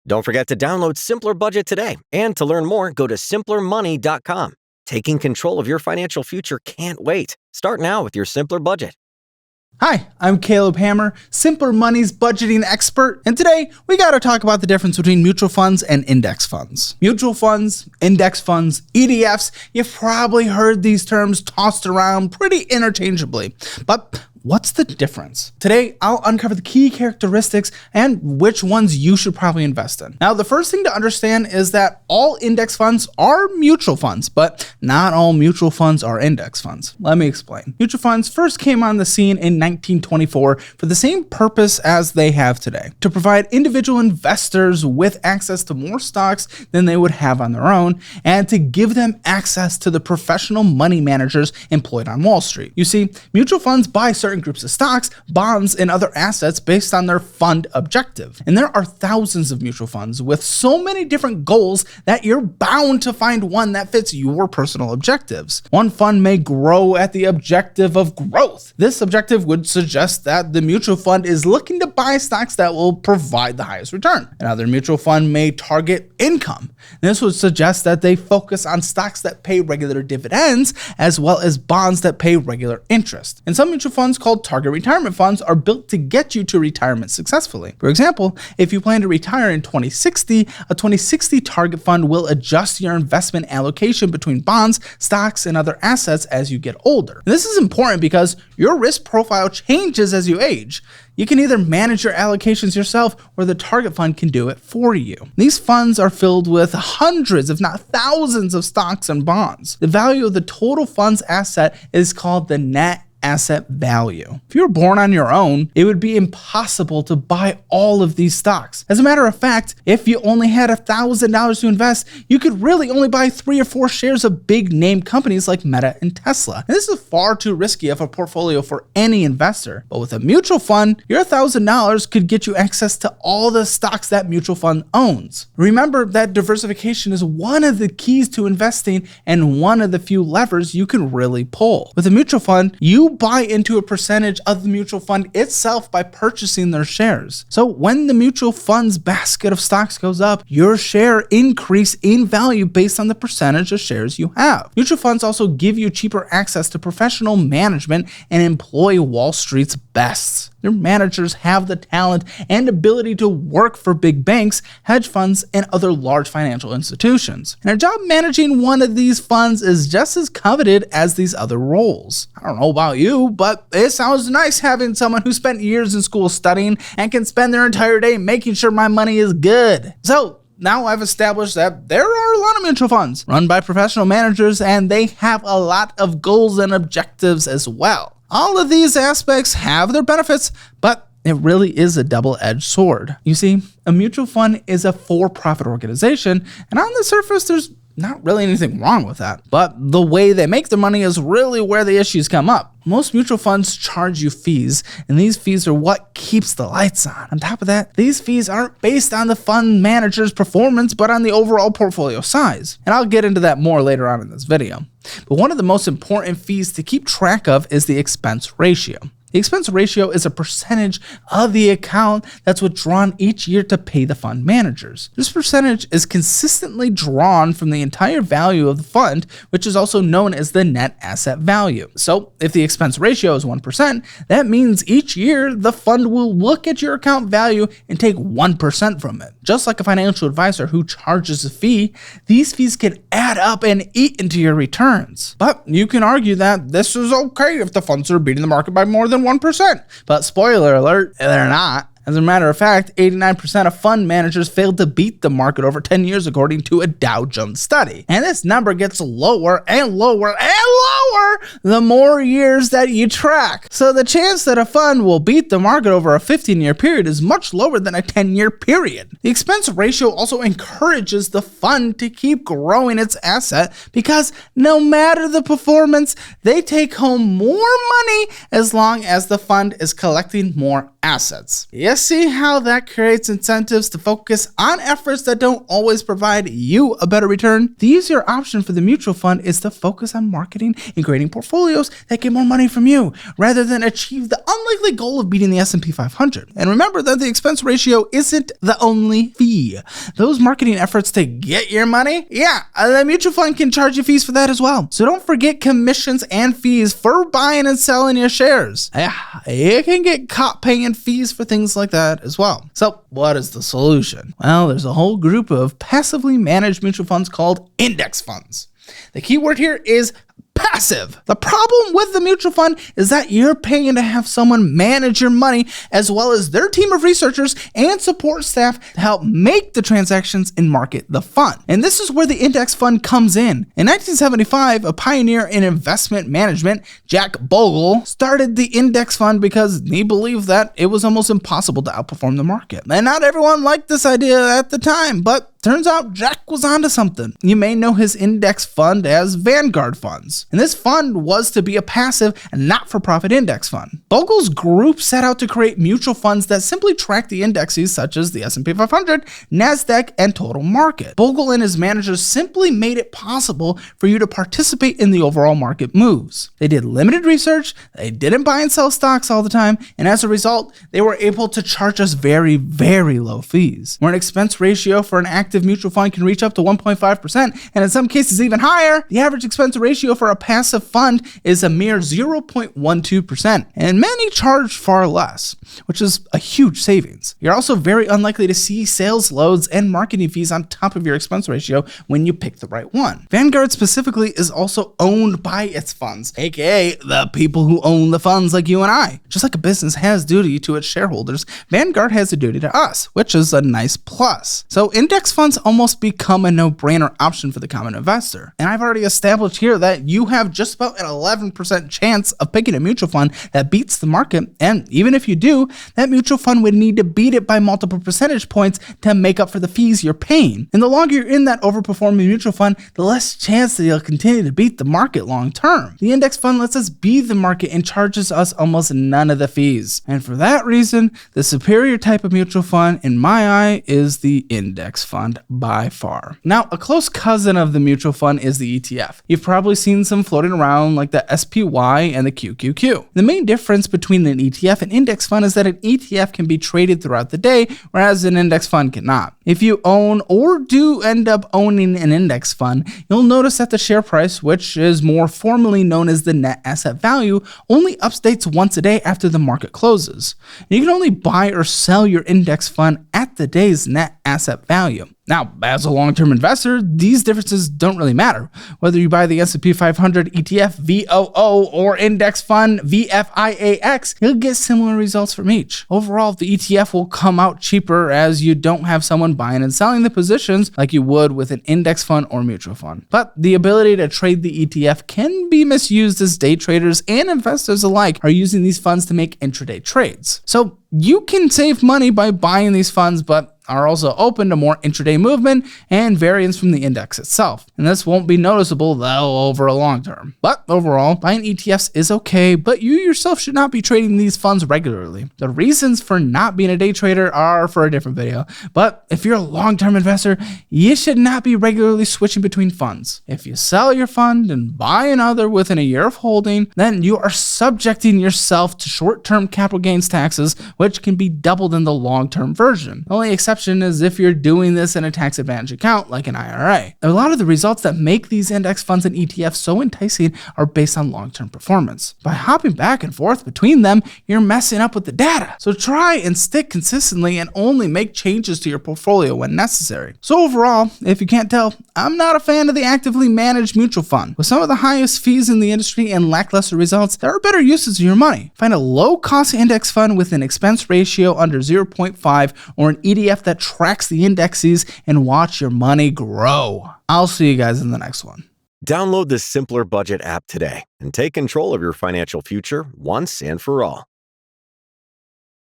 Don't forget to download Simpler Budget today. And to learn more, go to simplermoney.com. Taking control of your financial future can't wait. Start now with your Simpler Budget. Hi, I'm Caleb Hammer, Simpler Money's budgeting expert, and today we got to talk about the difference between mutual funds and index funds. Mutual funds, index funds, ETFs, you've probably heard these terms tossed around pretty interchangeably, but what's the difference? Today, I'll uncover the key characteristics and which ones you should probably invest in. Now, the first thing to understand is that all index funds are mutual funds, but not all mutual funds are index funds. Let me explain. Mutual funds first came on the scene in 1924 for the same purpose as they have today, to provide individual investors with access to more stocks than they would have on their own, and to give them access to the professional money managers employed on Wall Street. You see, mutual funds buy certain groups of stocks, bonds, and other assets based on their fund objective. And there are thousands of mutual funds with so many different goals that you're bound to find one that fits your personal objectives. One fund may grow at the objective of growth. This objective would suggest that the mutual fund is looking to buy stocks that will provide the highest return. Another mutual fund may target income. This would suggest that they focus on stocks that pay regular dividends as well as bonds that pay regular interest. And some mutual funds called target retirement funds are built to get you to retirement successfully. For example, if you plan to retire in 2060, a 2060 target fund will adjust your investment allocation between bonds, stocks, and other assets as you get older. And this is important because your risk profile changes as you age. You can either manage your allocations yourself or the target fund can do it for you. These funds are filled with hundreds, if not thousands, of stocks and bonds. The value of the total fund's asset is called the net asset value. If you were born on your own, it would be impossible to buy all of these stocks. As a matter of fact, if you only had $1,000 to invest, you could really only buy 3 or 4 shares of big name companies like Meta and Tesla. And this is far too risky of a portfolio for any investor. But with a mutual fund, your $1,000 could get you access to all the stocks that mutual fund owns. Remember that diversification is one of the keys to investing and one of the few levers you can really pull. With a mutual fund, you buy into a percentage of the mutual fund itself by purchasing their shares. So when the mutual fund's basket of stocks goes up, your share increase in value based on the percentage of shares you have. Mutual funds also give you cheaper access to professional management and employ Wall Street's best. Their managers have the talent and ability to work for big banks, hedge funds, and other large financial institutions. And a job managing one of these funds is just as coveted as these other roles. I don't know about you, but it sounds nice having someone who spent years in school studying and can spend their entire day making sure my money is good. So now I've established that there are a lot of mutual funds run by professional managers, and they have a lot of goals and objectives as well. All of these aspects have their benefits, but it really is a double-edged sword. You see, a mutual fund is a for-profit organization, and on the surface, there's not really anything wrong with that. But the way they make their money is really where the issues come up. Most mutual funds charge you fees, and these fees are what keeps the lights on. On top of that, these fees aren't based on the fund manager's performance, but on the overall portfolio size. And I'll get into that more later on in this video. But one of the most important fees to keep track of is the expense ratio. The expense ratio is a percentage of the account that's withdrawn each year to pay the fund managers. This percentage is consistently drawn from the entire value of the fund, which is also known as the net asset value. So if the expense ratio is 1%, that means each year the fund will look at your account value and take 1% from it. Just like a financial advisor who charges a fee, these fees can add up and eat into your returns. But you can argue that this is okay if the funds are beating the market by more than 1%. But spoiler alert, they're not. As a matter of fact, 89% of fund managers failed to beat the market over 10 years according to a Dow Jones study. And this number gets lower and lower and lower the more years that you track. So the chance that a fund will beat the market over a 15-year period is much lower than a 10-year period. The expense ratio also encourages the fund to keep growing its asset because no matter the performance, they take home more money as long as the fund is collecting more assets. You see how that creates incentives to focus on efforts that don't always provide you a better return? The easier option for the mutual fund is to focus on marketing in creating portfolios that get more money from you, rather than achieve the unlikely goal of beating the S&P 500. And remember that the expense ratio isn't the only fee. Those marketing efforts to get your money, the mutual fund can charge you fees for that as well. So don't forget commissions and fees for buying and selling your shares. You can get caught paying fees for things like that as well. So what is the solution? Well, there's a whole group of passively managed mutual funds called index funds. The key word here is passive. The problem with the mutual fund is that you're paying to have someone manage your money, as well as their team of researchers and support staff to help make the transactions and market the fund. And this is where the index fund comes in. In 1975, a pioneer in investment management, Jack Bogle, started the index fund because he believed that it was almost impossible to outperform the market. And not everyone liked this idea at the time, but turns out Jack was onto something. You may know his index fund as Vanguard funds. And this fund was to be a passive and not-for-profit index fund. Bogle's group set out to create mutual funds that simply track the indexes such as the S&P 500, NASDAQ, and total market. Bogle and his managers simply made it possible for you to participate in the overall market moves. They did limited research, they didn't buy and sell stocks all the time, and as a result, they were able to charge us very, very low fees. Where an expense ratio for an active mutual fund can reach up to 1.5%, and in some cases even higher, the average expense ratio for a passive fund is a mere 0.12%, and many charge far less, which is a huge savings. You're also very unlikely to see sales loads and marketing fees on top of your expense ratio when you pick the right one. Vanguard specifically is also owned by its funds, aka the people who own the funds like you and I. Just like a business has duty to its shareholders, Vanguard has a duty to us, which is a nice plus. So index funds almost become a no-brainer option for the common investor. And I've already established here that you have just about an 11% chance of picking a mutual fund that beats the market, and even if you do, that mutual fund would need to beat it by multiple percentage points to make up for the fees you're paying. And the longer you're in that overperforming mutual fund, the less chance that you'll continue to beat the market long term. The index fund lets us be the market and charges us almost none of the fees. And for that reason, the superior type of mutual fund in my eye is the index fund by far. Now, a close cousin of the mutual fund is the ETF. You've probably seen some floating around like the SPY and the QQQ. The main difference between an ETF and index fund is that an ETF can be traded throughout the day, whereas an index fund cannot. If you own or do end up owning an index fund, you'll notice that the share price, which is more formally known as the net asset value, only updates once a day after the market closes. And you can only buy or sell your index fund at the day's net asset value. Now, as a long-term investor, these differences don't really matter. Whether you buy the S&P 500 ETF VOO or index fund VFIAX, you'll get similar results from each. Overall, the ETF will come out cheaper as you don't have someone buying and selling the positions like you would with an index fund or mutual fund. But the ability to trade the ETF can be misused as day traders and investors alike are using these funds to make intraday trades. So you can save money by buying these funds, but are also open to more intraday movement and variance from the index itself. And this won't be noticeable though over a long term. But overall, buying ETFs is okay, but you yourself should not be trading these funds regularly. The reasons for not being a day trader are for a different video, but if you're a long-term investor, you should not be regularly switching between funds. If you sell your fund and buy another within a year of holding, then you are subjecting yourself to short-term capital gains taxes, which can be doubled in the long-term version. The only exception is if you're doing this in a tax advantage account like an IRA. A lot of the results that make these index funds and ETFs so enticing are based on long-term performance. By hopping back and forth between them, you're messing up with the data. So try and stick consistently and only make changes to your portfolio when necessary. So overall, if you can't tell, I'm not a fan of the actively managed mutual fund. With some of the highest fees in the industry and lackluster results, there are better uses of your money. Find a low-cost index fund with an expense ratio under 0.5 or an ETF that tracks the indexes and watch your money grow. I'll see you guys in the next one. Download the Simpler Budget app today and take control of your financial future once and for all.